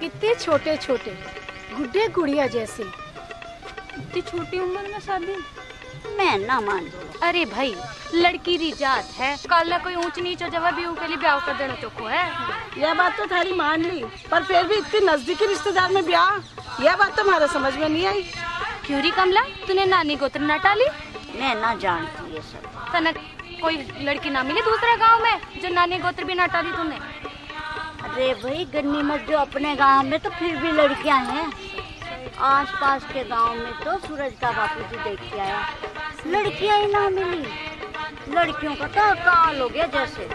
कितने छोटे छोटे गुड्डे गुड़िया जैसे, इतनी छोटी उम्र में शादी, मैं ना मान। अरे भाई लड़की री जात है, कल कोई ऊंच नीच जगह भी के लिए ब्याह कर देना चोखो है। यह बात तो थारी मान ली, पर फिर भी इतनी नजदीकी रिश्तेदार में ब्याह, यह बात तो हमारे समझ में नहीं आई। क्यों री कमला, तूने नानी गोत्र न टाली? मैं ना जानती ये सब। तने कोई लड़की ना मिली दूसरे गांव में जो नानी गोत्र भी न टाली तूने? अरे भाई गन्नीमत जो अपने गांव में तो फिर भी लड़कियां हैं, आसपास के गांव में तो सूरज का बापू जी देख के आया, लड़कियां ही ना मिली। लड़कियों का तो काल हो गया जैसे।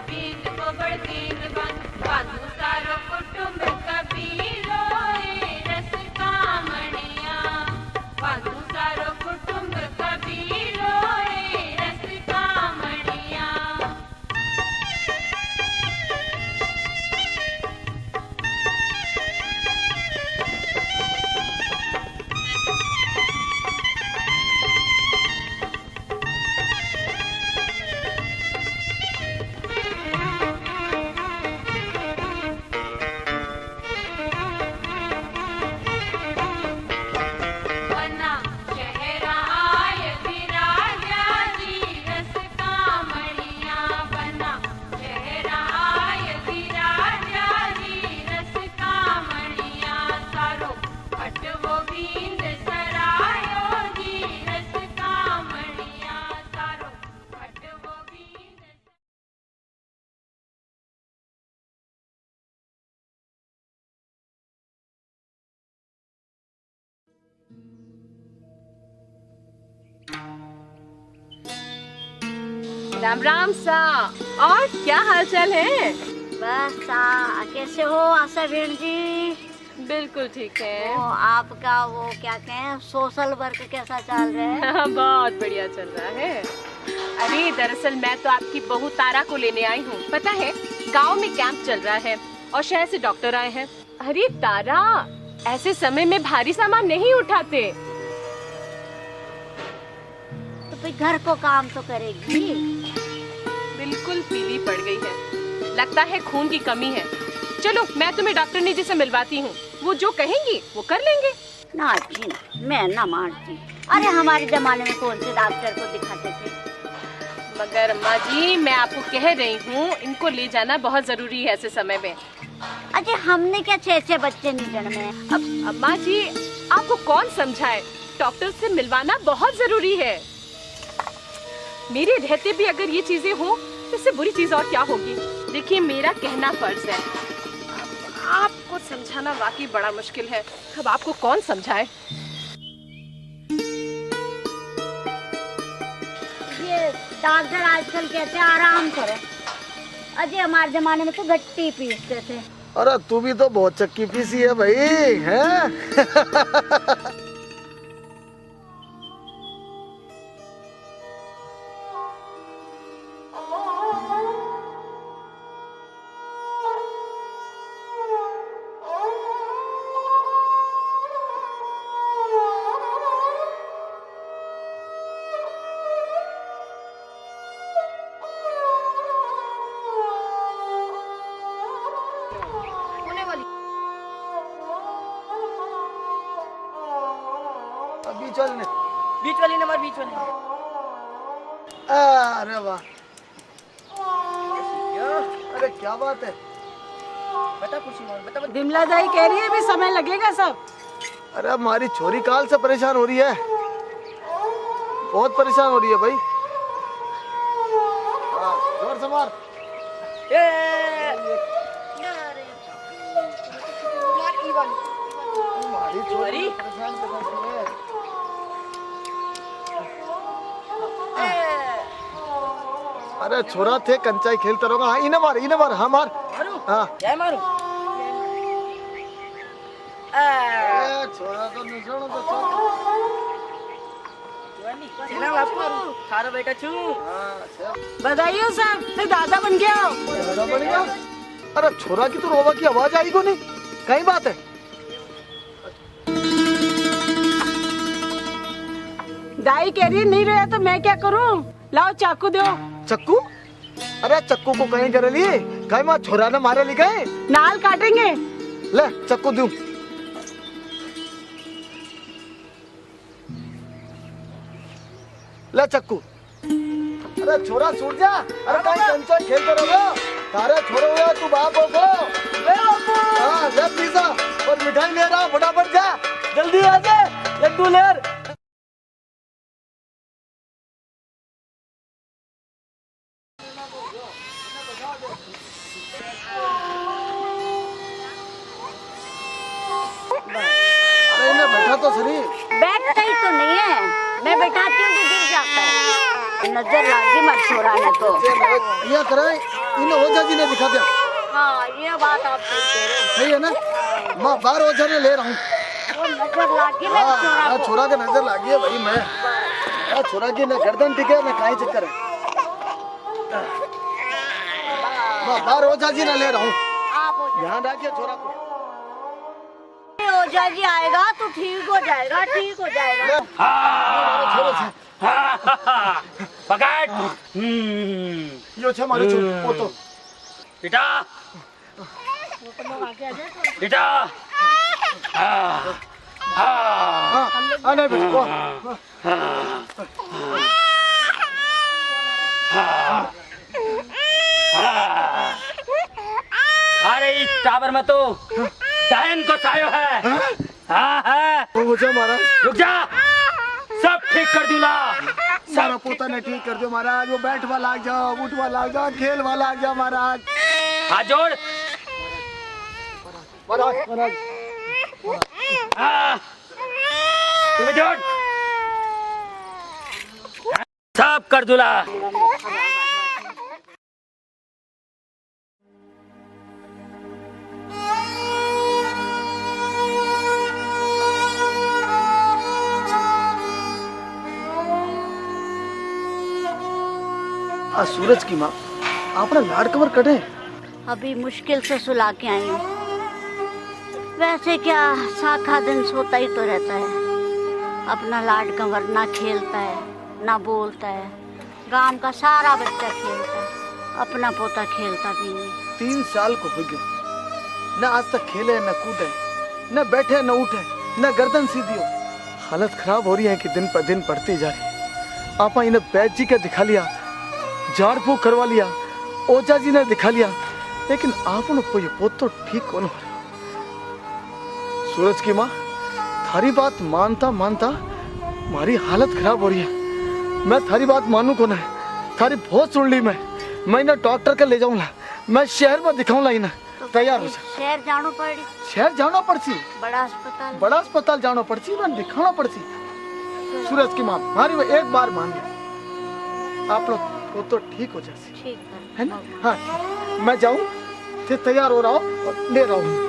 राम राम सा, और क्या हाल चाल है? बस कैसे हो आशा बहन जी? बिल्कुल ठीक है। वो आपका वो क्या कहें सोशल वर्क कैसा चल रहा है? बहुत बढ़िया चल रहा है। अरे दरअसल मैं तो आपकी बहू तारा को लेने आई हूँ। पता है गांव में कैंप चल रहा है और शहर से डॉक्टर आए हैं। अरे तारा, ऐसे समय में भारी सामान नहीं उठाते। तो भाई घर को काम तो करेगी। बिल्कुल पीली पड़ गई है, लगता है खून की कमी है। चलो मैं तुम्हें डॉक्टरनी जी से मिलवाती हूँ, वो जो कहेंगी वो कर लेंगे। ना जी ना, मैं ना मानती। अरे हमारे जमाने में कौन से डॉक्टर को दिखाते थे? मगर अम्मा जी मैं आपको कह रही हूँ, इनको ले जाना बहुत जरूरी है ऐसे समय में। अरे हमने क्या 6 बच्चे नहीं जन्मे? अब अम्मा जी आपको कौन समझाए, डॉक्टर से मिलवाना बहुत जरूरी है। मेरे रहते भी अगर ये चीजें हो तो इससे बुरी चीज और क्या होगी। देखिए मेरा कहना फर्ज है, आपको समझाना वाकई बड़ा मुश्किल है। अब आपको कौन समझाए? ये डॉक्टर आजकल कहते हैं आराम करें। अजय हमारे जमाने में तो गट्टी पीसते थे। अरे तू भी तो बहुत चक्की पीसी है भाई, हैं? बीच वाली नंबर बीच वाली। अरे वाह, अरे क्या बात है। बता कुछ बता। विमला दाई कह रही है भी समय लगेगा सब। अरे हमारी छोरी काल से परेशान हो रही है, बहुत परेशान हो रही है भाई। जोर से मार। हमारी छोरी परेशान कर रही है। अरे छोरा थे कंचाई खेलता रहोगा। हाँ इन्हें मार, हाँ मार। हाँ जय मारू। छोरा तो निशान तो चला बापू थारा बेटा छू बधाई हो साहब, मैं दादा बन गया हो। दादा बन गया? अरे छोरा की तो रोवा की आवाज आई को नहीं, कहीं बात है? दाई कह रही है नहीं रहा तो मैं क्या करूं? लाओ चाकू दो। चक्कू? अरे चक्कू को कहीं करे लिए, कहीं माँ छोरा ने मारे ली गए, नाल काटेंगे। ले चक्कू दूं। ले चक्कू। अरे छोरा छूट जा, अरे कहीं कंचा खेलते रहो, तारे छोरो हुआ तू बाप हो गो। ले बापू। हाँ ले पिज़्ज़ा और मिठाई ले रहा, फटाफट जा, जल्दी आ जा, लड्डू ले। अरे इन्हें बैठा तो सही। बैठता ही तो नहीं है, मैं बैठाती हूँ तो गिर जाता है। नजर लगी मत छोरा ने तो। ये कराए, इन्हें ओझा जी ने दिखा दिया। हाँ ये बात आप सही कह रहे हो। सही है ना? मैं बाहर ओझा ने ले रहा हूँ। वो नजर लगी मैं छोरा हाँ, को। छोरा के नजर लगी है भाई मैं। छोरा की न गर्दन टिके न काई चक्कर है। मैं बाहर ओझा जी ने ले रहा हूँ, आप हो ध्यान रखिए छोरा को। ओझा जी आएगा तो ठीक हो जाएगा, ठीक हो जाएगा। छोरो से पकड़ यो छे मारे छोरो वो तो बेटा बेटा हाँ आने बेटा अरे इस टावर में तो डायन को सायो है। हाँ है ओझा महाराज, रुक जा, सब ठीक कर दूला। सारा पोता ने ठीक कर दो महाराज। वो बैठवा लाग जाओ, उठवा लाग जाओ, खेलवा लाग जाओ महाराज। हाथ जोड़। महाराज महाराज हाँ तुम्हें जोड़, सब कर दूला। आ सूरज की माँ आपने लाड कवर कटे? अभी मुश्किल से सुला के आई हूँ। वैसे क्या साखा दिन सोता ही तो रहता है। अपना लाड कंवर ना खेलता है ना बोलता है। गांव का सारा बच्चा खेलता है, अपना पोता खेलता भी नहीं। 3 साल को हो गया, न आज तक खेले न कूदे, न बैठे न उठे, न गर्दन सीधी हो। हालत खराब हो रही है कि दिन पर दिन बढ़ती जा रही। आपा इन्हें बैद जी के दिखा लिया, झाड़ फूक करवा लिया, ओझा जी ने दिखा लिया, लेकिन आपने कोई पोत तो ठीक कौन हो रहा। सूरज की माँ थारी बात मानता मानता मारी हालत खराब हो रही है। मैं थारी बात मानू कौन है, थारी बहुत सुन ली मैं इन्हें डॉक्टर के ले जाऊंगा, मैं शहर में दिखाऊंगा इन्हें। तैयार हो जा। शहर जानो पड़ी, शहर जाना पड़सी, बड़ा अस्पताल जाना पड़सी, मैं दिखाना पड़सी। सूरज की माँ मारी वो एक बार मान ले, आप लोग वो तो ठीक हो जाए, ठीक है ना? हाँ मैं जाऊँ, फिर तैयार हो रहा हूँ और ले रहा हूँ।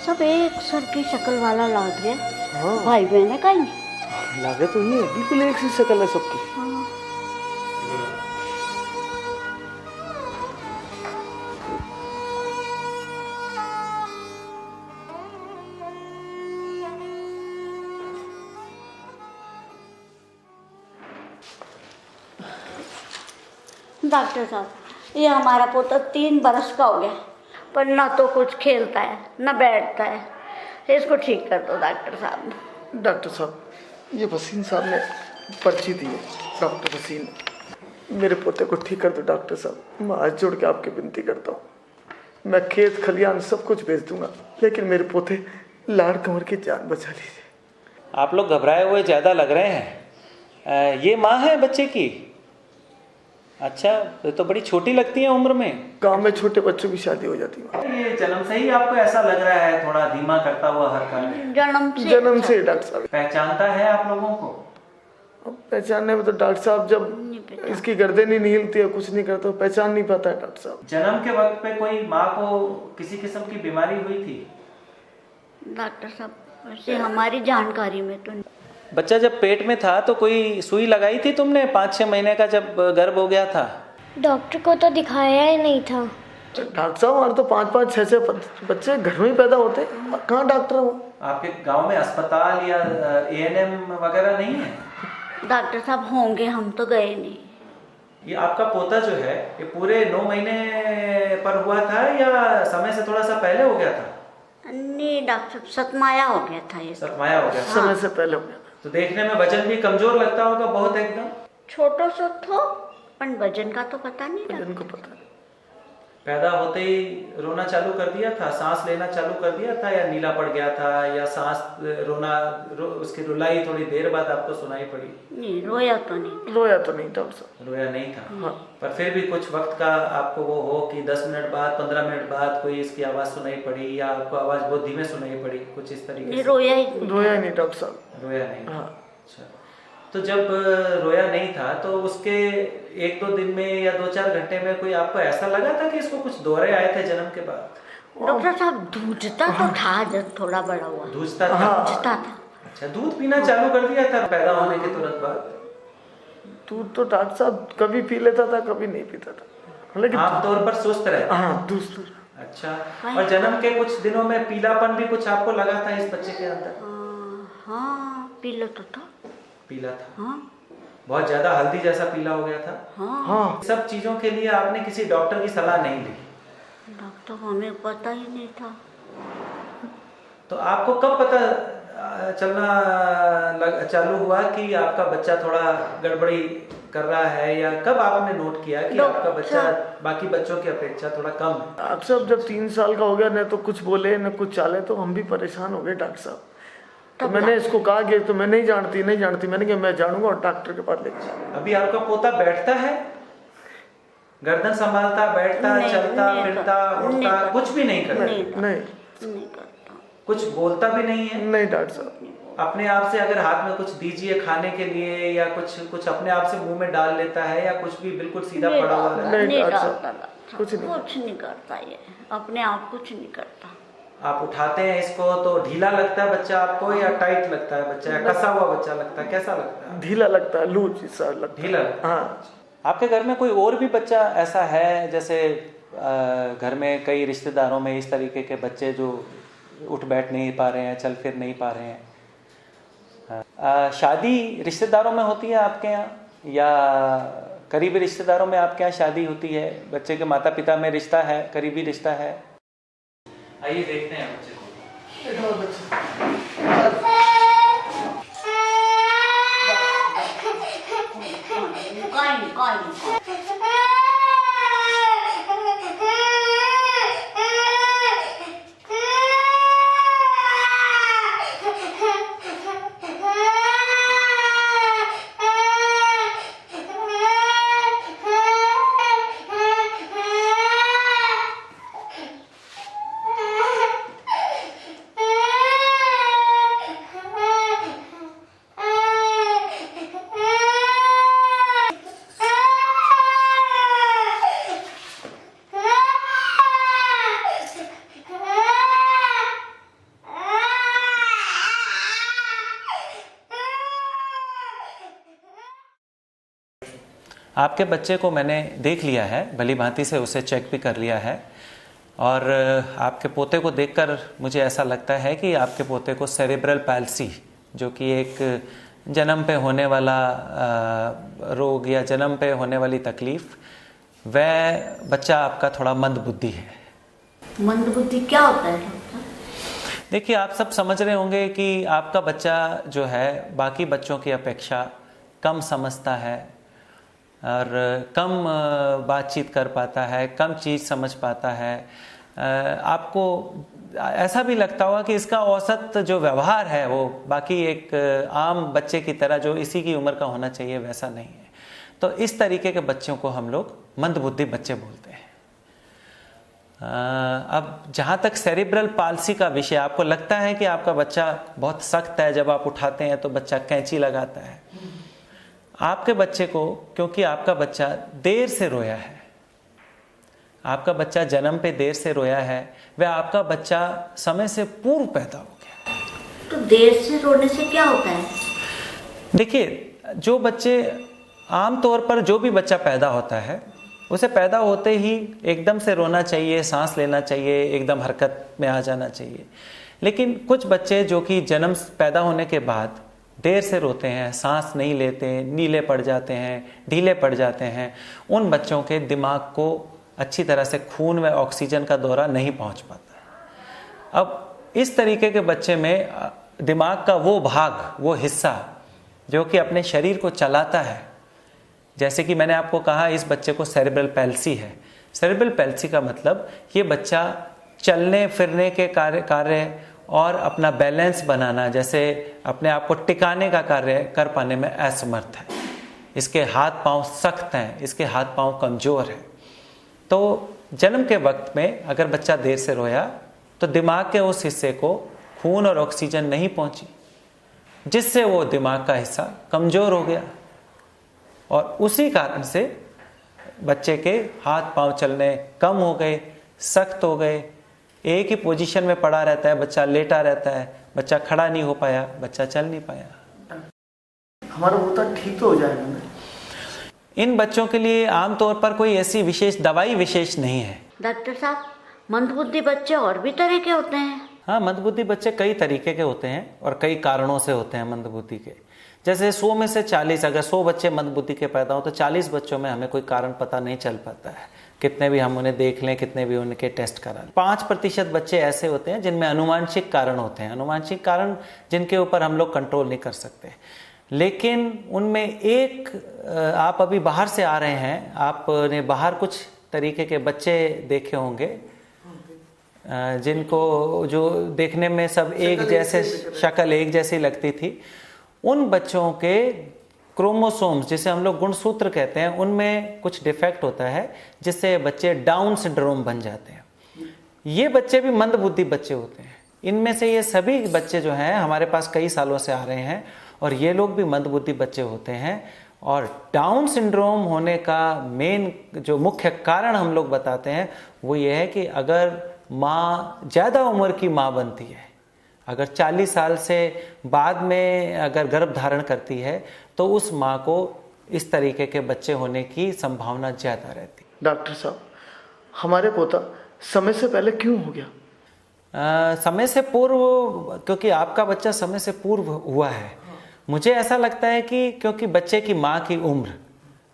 सब एक सर की शक्ल वाला लग गया। हाँ भाई बहन है कहीं लागे तो ये बिल्कुल एक सी शक्ल है सबकी। डॉक्टर साहब, ये हमारा पोता 3 बरस का हो गया, पर ना तो कुछ खेलता है ना बैठता है। इसको ठीक कर दो डॉक्टर साहब। डॉक्टर साहब, ये वसीम साहब ने पर्ची दी है। डॉक्टर वसीम, मेरे पोते को ठीक कर दो डॉक्टर साहब। मैं हाथ जोड़ के आपकी विनती करता हूँ। मैं खेत खलियान सब कुछ बेच दूंगा, लेकिन मेरे पोते लाड़ कंवर की जान बचा लीजिए। आप लोग घबराए हुए ज़्यादा लग रहे हैं। ये माँ है बच्चे की? अच्छा, तो बड़ी छोटी लगती है उम्र में। गांव में छोटे बच्चों की शादी हो जाती है। ये जन्म से ही आपको ऐसा लग रहा है, थोड़ा धीमा करता हुआ हर काम। जन्म से जन्म से डॉक्टर साहब। पहचानता है आप लोगों को? अब पहचानने में तो डॉक्टर साहब जब इसकी गर्दन ही नहीं हिलती है, कुछ नहीं करते, पहचान नहीं पाता है डॉक्टर साहब। जन्म के वक्त पे कोई माँ को किसी किस्म की बीमारी हुई थी? डॉक्टर साहब वैसे हमारी जानकारी में तो नहीं। बच्चा जब पेट में था तो कोई सुई लगाई थी तुमने 5-6 महीने का जब गर्भ हो गया था? डॉक्टर को तो दिखाया ही नहीं था। डॉक्टर साहब हमारे तो 5-5, 6-6 बच्चे घर में ही पैदा होते, कहाँ डॉक्टर हो? आपके गांव में अस्पताल या ANM वगैरह नहीं है? डॉक्टर साहब होंगे, हम तो गए नहीं। ये आपका पोता जो है ये पूरे 9 महीने पर हुआ था या समय से थोड़ा सा पहले हो गया था? नहीं डॉक्टर साहब, सतमाया हो गया था ये। सतमाया हो गया था। समय से पहले हो गया। तो देखने में वजन भी कमजोर लगता होगा बहुत एकदम। छोटो सो थो, पर वजन का तो पता नहीं था। इनको पता नहीं। पैदा होते ही रोना चालू कर दिया था, सांस लेना चालू कर दिया था, या नीला पड़ गया था, या सांस उसकी रुलाई थोड़ी देर बाद आपको सुनाई पड़ी? नहीं रोया तो नहीं। रोया तो नहीं डॉक्टर साहब। रोया नहीं था। हाँ। पर फिर भी कुछ वक्त का आपको वो हो कि 10 मिनट बाद 15 मिनट बाद कोई इसकी आवाज सुनाई पड़ी या आपको आवाज बहुत धीमे सुनाई पड़ी, कुछ इस तरीके नहीं से? रोया ही नहीं। रोया नहीं डॉक्टर साहब। रोया नहीं। हाँ। अच्छा, तो जब रोया नहीं था तो उसके 1-2 दिन में या 2-4 घंटे में कोई आपको ऐसा लगा था कि इसको कुछ दौरे आए थे जन्म के बाद? डॉक्टर साहब धूजता तो था जब थोड़ा बड़ा हुआ। दूधता था? धूजता था। अच्छा, दूध पीना चालू कर दिया था पैदा होने के तुरंत बाद? दूध तो डॉक्टर साहब कभी पी लेता था, कभी नहीं पीता था, लेकिन आमतौर पर सुस्त रहता। हाँ दूध। अच्छा, और जन्म के कुछ दिनों में पीलापन भी कुछ आपको लगा था इस बच्चे के अंदर? हाँ पीला तो था। पीला था? हाँ बहुत ज्यादा हल्दी जैसा पीला हो गया था? हाँ। हाँ सब चीजों के लिए आपने किसी डॉक्टर की सलाह नहीं ली? डॉक्टर को हमें पता ही नहीं था। तो आपको कब पता चलना चालू हुआ कि आपका बच्चा थोड़ा गड़बड़ी कर रहा है, या कब आपने नोट किया कि आपका बच्चा बाकी बच्चों की अपेक्षा थोड़ा कम है? डॉक्टर साहब जब 3 साल का हो गया, न तो कुछ बोले न कुछ चाले, तो हम भी परेशान हो गए डॉक्टर साहब। तो मैंने इसको कहा कि तो मैं नहीं जानती, मैंने कहा मैं जानूंगा और डॉक्टर के पास लेके जाऊंगा। अभी आपका पोता बैठता है, गर्दन संभालता, बैठता, चलता, फिरता, उठता, कुछ भी नहीं करता? नहीं करता। कुछ बोलता भी नहीं है? नहीं डॉक्टर साहब। अपने आप से अगर हाथ में कुछ दीजिए खाने के लिए या कुछ अपने आप से मुंह में डाल लेता है, या कुछ भी बिल्कुल सीधा पड़ा हुआ रहता है? नहीं डॉक्टर डालता, साहब कुछ नहीं करता, ये अपने आप कुछ नहीं करता। आप उठाते हैं इसको तो ढीला लगता है बच्चा आपको, या टाइट लगता है बच्चा, या कसा हुआ बच्चा लगता है, कैसा लगता है? ढीला लगता है, लूज सा लगता है। ढीला लगता है। हाँ। आपके घर में कोई और भी बच्चा ऐसा है, जैसे घर में कई रिश्तेदारों में इस तरीके के बच्चे जो उठ बैठ नहीं पा रहे हैं, चल फिर नहीं पा रहे हैं? शादी रिश्तेदारों में होती है आपके यहाँ, या करीबी रिश्तेदारों में आपके यहाँ शादी होती है? बच्चे के माता पिता में रिश्ता है, करीबी रिश्ता है? आइए देखते हैं बच्चे को। आपके बच्चे को मैंने देख लिया है, भली भांति से उसे चेक भी कर लिया है, और आपके पोते को देखकर मुझे ऐसा लगता है कि आपके पोते को सेरेब्रल पैल्सी, जो कि एक जन्म पे होने वाला रोग या जन्म पे होने वाली तकलीफ, वह बच्चा आपका थोड़ा मंद बुद्धि है। मंद बुद्धि क्या होता है? देखिए, आप सब समझ रहे होंगे कि आपका बच्चा जो है बाकी बच्चों की अपेक्षा कम समझता है और कम बातचीत कर पाता है, कम चीज़ समझ पाता है। आपको ऐसा भी लगता होगा कि इसका औसत जो व्यवहार है वो बाकी एक आम बच्चे की तरह जो इसी की उम्र का होना चाहिए वैसा नहीं है। तो इस तरीके के बच्चों को हम लोग मंदबुद्धि बच्चे बोलते हैं। अब जहाँ तक सेरिब्रल पाल्सी का विषय, आपको लगता है कि आपका बच्चा बहुत सख्त है, जब आप उठाते हैं तो बच्चा कैंची लगाता है, आपके बच्चे को, क्योंकि आपका बच्चा देर से रोया है, आपका बच्चा जन्म पे देर से रोया है, वह आपका बच्चा समय से पूर्व पैदा हो गया। तो देर से रोने से क्या होता है? देखिए, जो बच्चे आमतौर पर जो भी बच्चा पैदा होता है उसे पैदा होते ही एकदम से रोना चाहिए, सांस लेना चाहिए, एकदम हरकत में आ जाना चाहिए। लेकिन कुछ बच्चे जो कि जन्म पैदा होने के बाद देर से रोते हैं, सांस नहीं लेते, नीले पड़ जाते हैं, ढीले पड़ जाते हैं, उन बच्चों के दिमाग को अच्छी तरह से खून व ऑक्सीजन का दौरा नहीं पहुंच पाता है। अब इस तरीके के बच्चे में दिमाग का वो भाग, वो हिस्सा जो कि अपने शरीर को चलाता है, जैसे कि मैंने आपको कहा इस बच्चे को सेरेब्रल पैल्सी है। सेरेब्रल पैल्सी का मतलब ये बच्चा चलने फिरने के कार्य और अपना बैलेंस बनाना, जैसे अपने आप को टिकाने का कार्य कर पाने में असमर्थ है। इसके हाथ पांव सख्त हैं, इसके हाथ पांव कमज़ोर हैं। तो जन्म के वक्त में अगर बच्चा देर से रोया तो दिमाग के उस हिस्से को खून और ऑक्सीजन नहीं पहुंची, जिससे वो दिमाग का हिस्सा कमज़ोर हो गया और उसी कारण से बच्चे के हाथ पांव चलने कम हो गए, सख्त हो गए, एक ही पोजीशन में पड़ा रहता है, बच्चा लेटा रहता है, बच्चा खड़ा नहीं हो पाया, बच्चा चल नहीं पाया। हमारा पोता ठीक तो हो जाएगा ना? इन बच्चों के लिए आमतौर पर कोई ऐसी विशेष दवाई विशेष नहीं है। डॉक्टर साहब, मंदबुद्धि बच्चे और भी तरह के होते हैं? हाँ, मंदबुद्धि बच्चे कई तरीके के होते हैं और कई कारणों से होते हैं मंदबुद्धि के। जैसे 100 में से 40, अगर 100 बच्चे मंदबुद्धि के पैदा हो तो 40 बच्चों में हमें कोई कारण पता नहीं चल पाता है, कितने भी हम उन्हें देख लें, कितने भी उनके टेस्ट करा लें। 5% बच्चे ऐसे होते हैं जिनमें अनुवांशिक कारण होते हैं, अनुवांशिक कारण जिनके ऊपर हम लोग कंट्रोल नहीं कर सकते। लेकिन उनमें एक, आप अभी बाहर से आ रहे हैं, आपने बाहर कुछ तरीके के बच्चे देखे होंगे जिनको, जो देखने में सब एक जैसे, शक्ल एक जैसी लगती थी। उन बच्चों के क्रोमोसोम्स, जिसे हम लोग गुणसूत्र कहते हैं, उनमें कुछ डिफेक्ट होता है जिससे बच्चे डाउन सिंड्रोम बन जाते हैं। ये बच्चे भी मंदबुद्धि बच्चे होते हैं। इनमें से ये सभी बच्चे जो हैं हमारे पास कई सालों से आ रहे हैं और ये लोग भी मंदबुद्धि बच्चे होते हैं। और डाउन सिंड्रोम होने का मेन जो मुख्य कारण हम लोग बताते हैं वो ये है कि अगर माँ ज़्यादा उम्र की माँ बनती है, अगर 40 साल से बाद में अगर गर्भ धारण करती है तो उस माँ को इस तरीके के बच्चे होने की संभावना ज़्यादा रहती है। डॉक्टर साहब, हमारे पोता समय से पहले क्यों हो गया? समय से पूर्व, क्योंकि आपका बच्चा समय से पूर्व हुआ है। मुझे ऐसा लगता है कि क्योंकि बच्चे की माँ की उम्र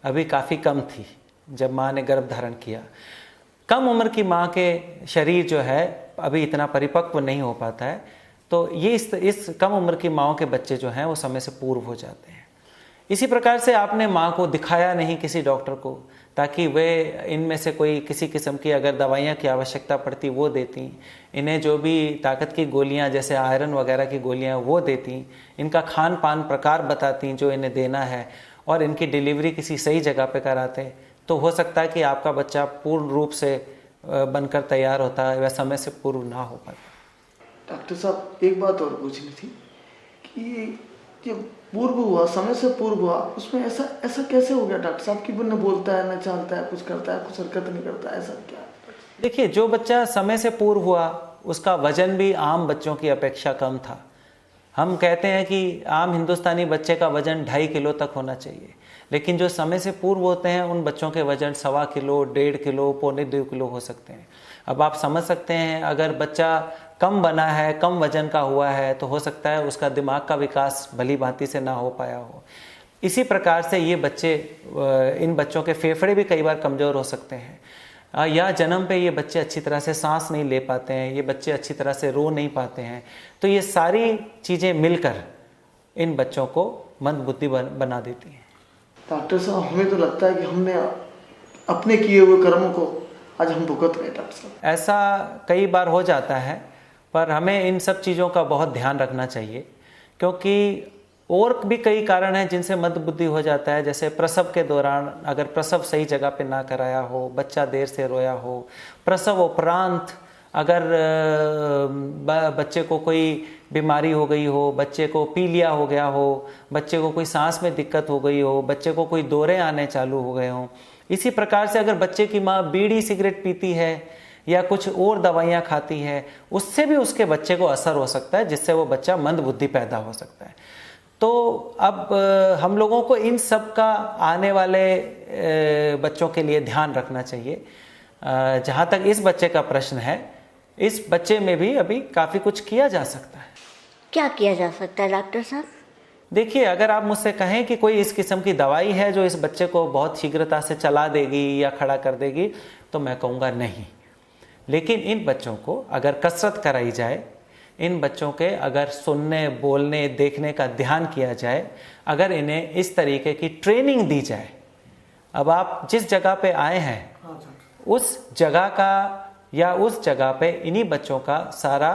अभी काफ़ी कम थी जब माँ ने गर्भ धारण किया। कम उम्र की माँ के शरीर जो है अभी इतना परिपक्व नहीं हो पाता है, तो ये इस कम उम्र की माँओं के बच्चे जो हैं वो समय से पूर्व हो जाते हैं। इसी प्रकार से आपने माँ को दिखाया नहीं किसी डॉक्टर को, ताकि वे इनमें से कोई किसी किस्म की अगर दवाइयाँ की आवश्यकता पड़ती वो देती, इन्हें जो भी ताकत की गोलियाँ जैसे आयरन वगैरह की गोलियाँ वो देती, इनका खान पान प्रकार बताती जो इन्हें देना है, और इनकी डिलीवरी किसी सही जगह पे कराते, तो हो सकता है कि आपका बच्चा पूर्ण रूप से बनकर तैयार होता है, वह समय से पूर्व ना हो पाता। डॉक्टर साहब, एक बात और पूछनी थी कि ये पूर्व हुआ, समय से पूर्व हुआ, उसमें ऐसा कैसे हो गया डॉक्टर साहब कि वो न बोलता है, न चलता है, कुछ करता है, कुछ हरकत नहीं करता, ऐसा क्या? देखिए, जो बच्चा समय से पूर्व हुआ उसका वजन भी आम बच्चों की अपेक्षा कम था। हम कहते हैं कि आम हिंदुस्तानी बच्चे का वजन 2.5 किलो तक होना चाहिए, लेकिन जो समय से पूर्व होते हैं उन बच्चों के वजन 1.25 किलो, 1.5 किलो, 1.25 किलो हो सकते हैं। अब आप समझ सकते हैं, अगर बच्चा कम बना है, कम वजन का हुआ है, तो हो सकता है उसका दिमाग का विकास भली भांति से ना हो पाया हो। इसी प्रकार से ये बच्चे, इन बच्चों के फेफड़े भी कई बार कमज़ोर हो सकते हैं, या जन्म पे ये बच्चे अच्छी तरह से सांस नहीं ले पाते हैं, ये बच्चे अच्छी तरह से रो नहीं पाते हैं। तो ये सारी चीज़ें मिलकर इन बच्चों को मंदबुद्धि बना देती हैं। डॉक्टर साहब, हमें तो लगता है कि हमने अपने किए हुए कर्मों को आज हम भुगत रहे हैं। डॉक्टर साहब, ऐसा कई बार हो जाता है, पर हमें इन सब चीज़ों का बहुत ध्यान रखना चाहिए, क्योंकि और भी कई कारण हैं जिनसे मंदबुद्धि हो जाता है। जैसे प्रसव के दौरान अगर प्रसव सही जगह पे ना कराया हो, बच्चा देर से रोया हो, प्रसव उपरांत अगर बच्चे को कोई बीमारी हो गई हो, बच्चे को पीलिया हो गया हो, बच्चे को कोई सांस में दिक्कत हो गई हो, बच्चे को कोई दौरे आने चालू हो गए हों। इसी प्रकार से अगर बच्चे की माँ बीड़ी सिगरेट पीती है या कुछ और दवाइयाँ खाती है, उससे भी उसके बच्चे को असर हो सकता है, जिससे वो बच्चा मंद बुद्धि पैदा हो सकता है। तो अब हम लोगों को इन सब का आने वाले बच्चों के लिए ध्यान रखना चाहिए। जहाँ तक इस बच्चे का प्रश्न है, इस बच्चे में भी अभी काफ़ी कुछ किया जा सकता है। क्या किया जा सकता है डॉक्टर साहब? देखिए, अगर आप मुझसे कहें कि कोई इस किस्म की दवाई है जो इस बच्चे को बहुत शीघ्रता से चला देगी या खड़ा कर देगी, तो मैं कहूँगा नहीं। लेकिन इन बच्चों को अगर कसरत कराई जाए, इन बच्चों के अगर सुनने, बोलने, देखने का ध्यान किया जाए, अगर इन्हें इस तरीके की ट्रेनिंग दी जाए। अब आप जिस जगह पे आए हैं उस जगह का या उस जगह पे इन्हीं बच्चों का सारा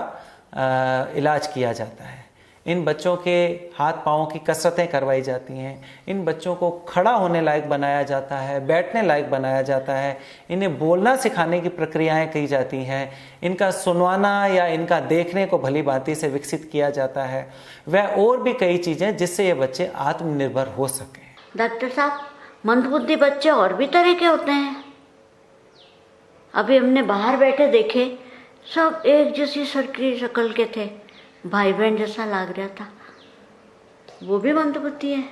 इलाज किया जाता है। इन बच्चों के हाथ पाँव की कसरतें करवाई जाती हैं, इन बच्चों को खड़ा होने लायक बनाया जाता है, बैठने लायक बनाया जाता है, इन्हें बोलना सिखाने की प्रक्रियाएं की जाती हैं, इनका सुनवाना या इनका देखने को भली भांति से विकसित किया जाता है, वह और भी कई चीज़ें जिससे ये बच्चे आत्मनिर्भर हो सकें। डॉक्टर साहब, मंदबुद्धि बच्चे और भी तरह के होते हैं। अभी हमने बाहर बैठे देखे, सब एक जैसी सरकी शक्ल के थे, भाई बहन जैसा लग रहा था। वो भी मंदबुद्धि है।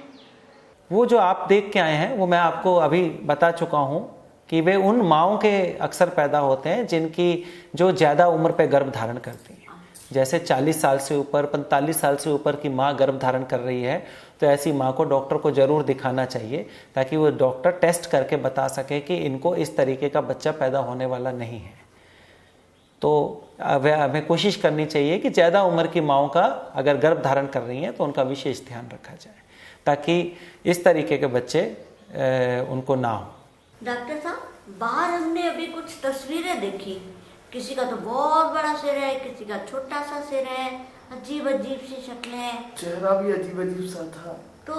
वो जो आप देख के आए हैं वो मैं आपको अभी बता चुका हूँ कि वे उन माँओं के अक्सर पैदा होते हैं जिनकी जो ज़्यादा उम्र पे गर्भ धारण करती हैं। जैसे 40 साल से ऊपर, 45 साल से ऊपर की माँ गर्भ धारण कर रही है, तो ऐसी माँ को डॉक्टर को ज़रूर दिखाना चाहिए, ताकि वो डॉक्टर टेस्ट करके बता सके कि इनको इस तरीके का बच्चा पैदा होने वाला नहीं है। तो हमें कोशिश करनी चाहिए कि ज़्यादा उम्र की माँओं का अगर गर्भ धारण कर रही हैं तो उनका विशेष ध्यान रखा जाए, ताकि इस तरीके के बच्चे उनको ना हो। डॉक्टर साहब, बाहर हमने अभी कुछ तस्वीरें देखी, किसी का तो बहुत बड़ा सिर है, किसी का छोटा सा सिर है, अजीब अजीब सी शक्लें हैं, चेहरा भी अजीब अजीब सा था। तो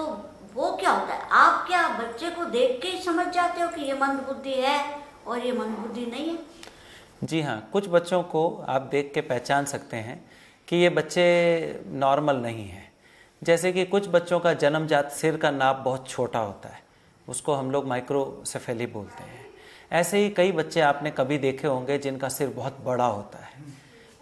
वो क्या होता है? आप क्या बच्चे को देख के ही समझ जाते हो कि ये मंदबुद्धि है और ये मंदबुद्धि नहीं है? जी हाँ, कुछ बच्चों को आप देख के पहचान सकते हैं कि ये बच्चे नॉर्मल नहीं हैं। जैसे कि कुछ बच्चों का जन्मजात सिर का नाप बहुत छोटा होता है, उसको हम लोग माइक्रोसेफेली बोलते हैं। ऐसे ही कई बच्चे आपने कभी देखे होंगे जिनका सिर बहुत बड़ा होता है।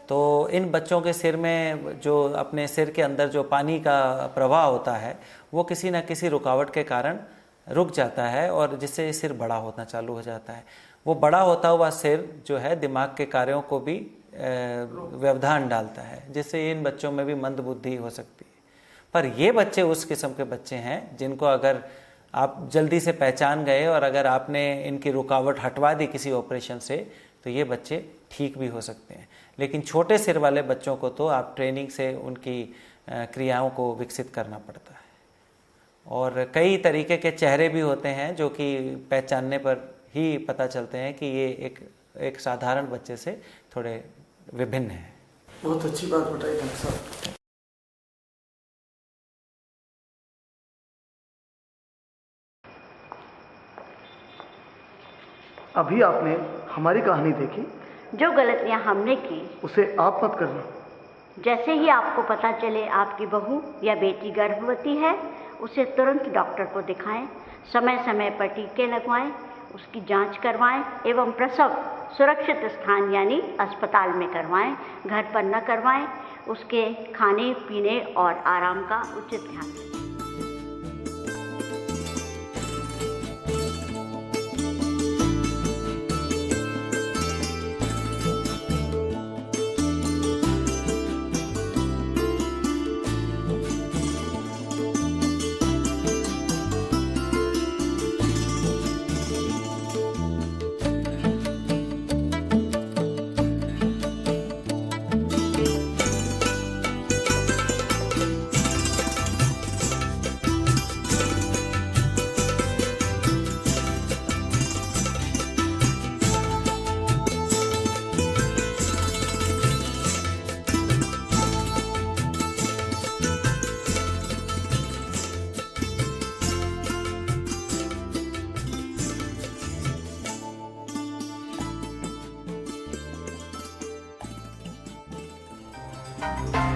तो इन बच्चों के सिर में जो अपने सिर के अंदर जो पानी का प्रवाह होता है, वो किसी न किसी रुकावट के कारण रुक जाता है और जिससे सिर बड़ा होना चालू हो जाता है। वो बड़ा होता हुआ सिर जो है दिमाग के कार्यों को भी व्यवधान डालता है, जिससे इन बच्चों में भी मंदबुद्धि हो सकती है। पर ये बच्चे उस किस्म के बच्चे हैं जिनको अगर आप जल्दी से पहचान गए और अगर आपने इनकी रुकावट हटवा दी किसी ऑपरेशन से, तो ये बच्चे ठीक भी हो सकते हैं। लेकिन छोटे सिर वाले बच्चों को तो आप ट्रेनिंग से उनकी क्रियाओं को विकसित करना पड़ता है। और कई तरीके के चेहरे भी होते हैं जो कि पहचानने पर ही पता चलते हैं कि ये एक साधारण बच्चे से थोड़े विभिन्न हैं। बहुत अच्छी बात बताई डॉक्टर साहब। अभी आपने हमारी कहानी देखी, जो गलतियां हमने की उसे आप मत करना। जैसे ही आपको पता चले आपकी बहू या बेटी गर्भवती है, उसे तुरंत डॉक्टर को दिखाएं, समय समय पर टीके लगवाएं, उसकी जांच करवाएं एवं प्रसव सुरक्षित स्थान यानी अस्पताल में करवाएं, घर पर न करवाएं। उसके खाने पीने और आराम का उचित ध्यान रखें। है।